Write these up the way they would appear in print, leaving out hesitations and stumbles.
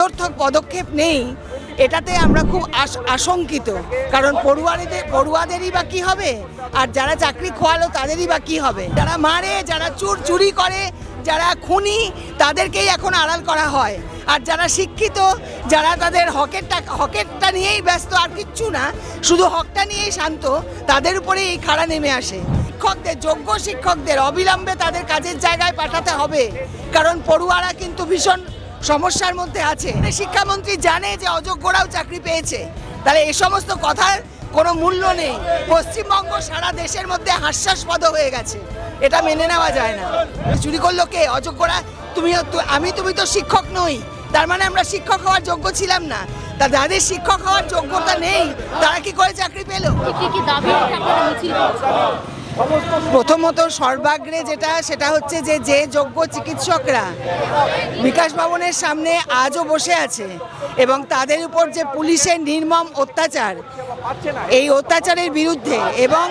সদর্থক পদক্ষেপ নেই, এটাতে আমরা খুব আশঙ্কিত। কারণ পড়ুয়াদেরই বা কী হবে, আর যারা চাকরি খোয়ালো তাদেরই বা কী হবে। যারা মারে, যারা চুরি করে, যারা খুনি, তাদেরকেই এখন আড়াল করা হয়। আর যারা শিক্ষিত, যারা তাদের হকেরটা নিয়েই ব্যস্ত, আর কিচ্ছু না, শুধু হকটা নিয়েই শান্ত, তাদের উপরেই এই খাড়া নেমে আসে। যোগ্য শিক্ষকদের অবিলম্বে তাদের কাজের জায়গায় পাঠাতে হবে, কারণ পড়ুয়ারা কিন্তু ভীষণ সমস্যার মধ্যে আছে। শিক্ষামন্ত্রী জানে যে অযোগ্যরাও চাকরি পেয়েছে, তাহলে এই সমস্ত কথার কোনো মূল্য নেই। পশ্চিমবঙ্গ সারা দেশের মধ্যে হাস্যাস্পদ হয়ে গেছে, এটা মেনে নেওয়া যায় না। চুরি করলো কে? অযোগ্যরা। তুমি তো শিক্ষক নই, তার মানে আমরা শিক্ষক হওয়ার যোগ্য ছিলাম না। তা যাদের শিক্ষক হওয়ার যোগ্যতা নেই, তারা কি করে চাকরি পেল? প্রথমত সর্বাগ্রে সেটা হচ্ছে যে যোগ্য চিকিৎসকরা বিকাশ ভবনের সামনে আজও বসে আছে, এবং তাদের উপর যে পুলিশের নির্মম অত্যাচার, এই অত্যাচারের বিরুদ্ধে, এবং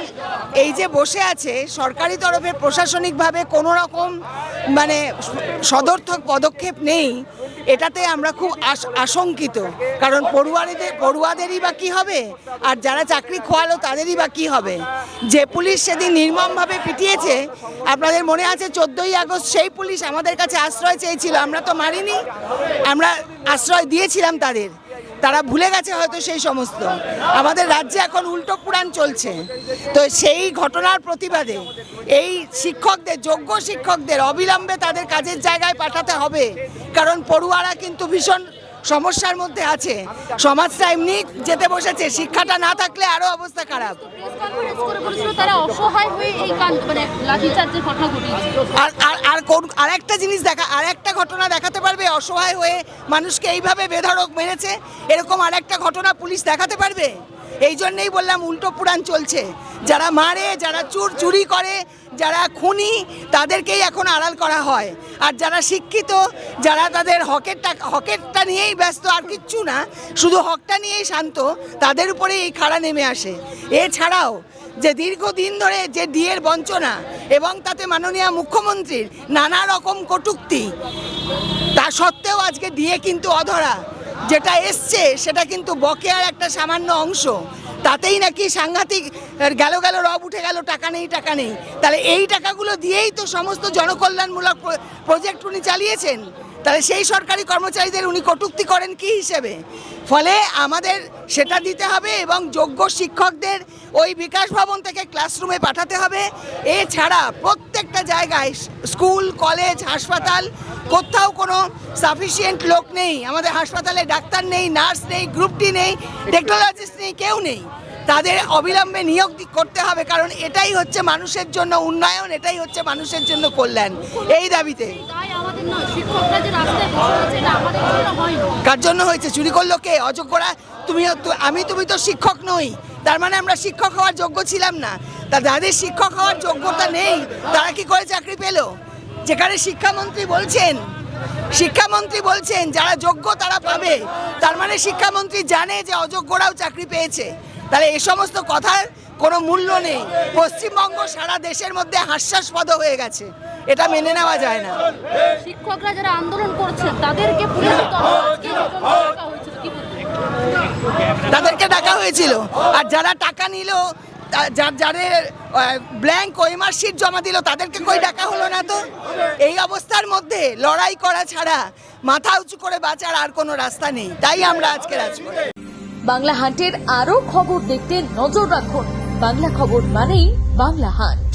এই যে বসে আছে সরকারি তরফে প্রশাসনিকভাবে কোনো রকম সদর্থক পদক্ষেপ নেই, এটাতে আমরা খুব আশঙ্কিত। কারণ পড়ুয়াদেরই বা কী হবে, আর যারা চাকরি খোয়ালো তাদেরই বা কী হবে। যে পুলিশ সেদিন নির্মমভাবে পিটিয়েছে, আপনাদের মনে আছে 14ই আগস্ট সেই পুলিশ আমাদের কাছে আশ্রয় চেয়েছিল, আমরা তো মারিনি, আমরা আশ্রয় দিয়েছিলাম তাদের। তারা ভুলে গেছে হয়তো সেই সমস্ত। আমাদের রাজ্যে এখন উল্টো পুরাণ চলছে। তো সেই ঘটনার প্রতিবাদে এই যোগ্য শিক্ষকদের অবিলম্বে তাদের কাজের জায়গায় পাঠাতে হবে, কারণ পড়ুয়ারা কিন্তু ভীষণ সমস্যার মধ্যে আছে। সমাজটা এমনি যেতে বসেছে, শিক্ষাটা না থাকলে আরো অবস্থা খারাপ। আরেকটা ঘটনা দেখাতে পারবে অসহায় হয়ে মানুষকে এইভাবে বেধড়ক মেরেছে? এরকম আরেকটা ঘটনা পুলিশ দেখাতে পারবে? এই জন্যই বললাম উল্টো পুরাণ চলছে। যারা মারে, যারা চুরি করে, যারা খুনি, তাদেরকেই এখন আড়াল করা হয়। আর যারা শিক্ষিত, যারা তাদের হকেরটা নিয়েই ব্যস্ত, আর কিচ্ছু না, শুধু হকটা নিয়েই শান্ত, তাদের উপরেই এই খাড়া নেমে আসে। এছাড়াও যে দীর্ঘদিন ধরে যে ডিএর বঞ্চনা, এবং তাতে মাননীয় মুখ্যমন্ত্রীর নানা রকম কটূক্তি, তা সত্ত্বেও আজকে ডিএ কিন্তু অধরা। যেটা এসছে সেটা কিন্তু বকেয়ার একটা সামান্য অংশ, তাতেই নাকি সাংঘাতিক গেল রব উঠে গেল, টাকা নেই। তাহলে এই টাকাগুলো দিয়েই তো সমস্ত জনকল্যাণমূলক প্রজেক্ট উনি চালিয়েছেন, তাহলে সেই সরকারি কর্মচারীদের উনি কটূক্তি করেন কি হিসেবে? ফলে আমাদের সেটা দিতে হবে, এবং যোগ্য শিক্ষকদের ওই বিকাশ ভবন থেকে ক্লাসরুমে পাঠাতে হবে। এছাড়া প্রত্যেকটা জায়গায়, স্কুল, কলেজ, হাসপাতাল, কোথাও কোনো সাফিসিয়েন্ট লোক নেই। আমাদের হাসপাতালে ডাক্তার নেই, নার্স নেই, গ্রুপ ডি নেই, টেকনোলজিস্ট নেই, কেউ নেই। তাদের অবিলম্বে নিয়োগ করতে হবে, কারণ এটাই হচ্ছে মানুষের জন্য উন্নয়ন, এটাই হচ্ছে মানুষের জন্য কল্যাণ। এই দাবিতে কার জন্য হয়েছে? চুরি করলো কে? অযোগ্যরা। তুমি তো শিক্ষক নই, তার মানে আমরা শিক্ষক হওয়ার যোগ্য ছিলাম না। তা যাদের শিক্ষক হওয়ার যোগ্যতা নেই, তারা কি করে চাকরি পেল? যেখানে শিক্ষামন্ত্রী বলছেন যারা যোগ্য তারা পাবে, তার মানে শিক্ষামন্ত্রী জানে যে অযোগ্যরাও চাকরি পেয়েছে। তাহলে এই সমস্ত কথার কোনো মূল্য নেই। পশ্চিমবঙ্গ সারা দেশের মধ্যে হাস্যাস্পদ হয়ে গেছে, এটা মেনে নেওয়া যায় না। শিক্ষকরা যারা আন্দোলন করছেন তাদেরকে ডাকা হয়েছিল, আর যারা টাকা নিল, যাদের ব্ল্যাঙ্ক ওএমআর শিট জমা দিল, তাদেরকে কই ডাকা হলো না? তো এই অবস্থার মধ্যে লড়াই করা ছাড়া মাথা উঁচু করে বাঁচার আর কোনো রাস্তা নেই। তাই আমরা আজকে রাজপথে। বাংলা হান্টের আরো খবর দেখতে নজর রাখুন। বাংলা খবর মানেই বাংলা হান্ট।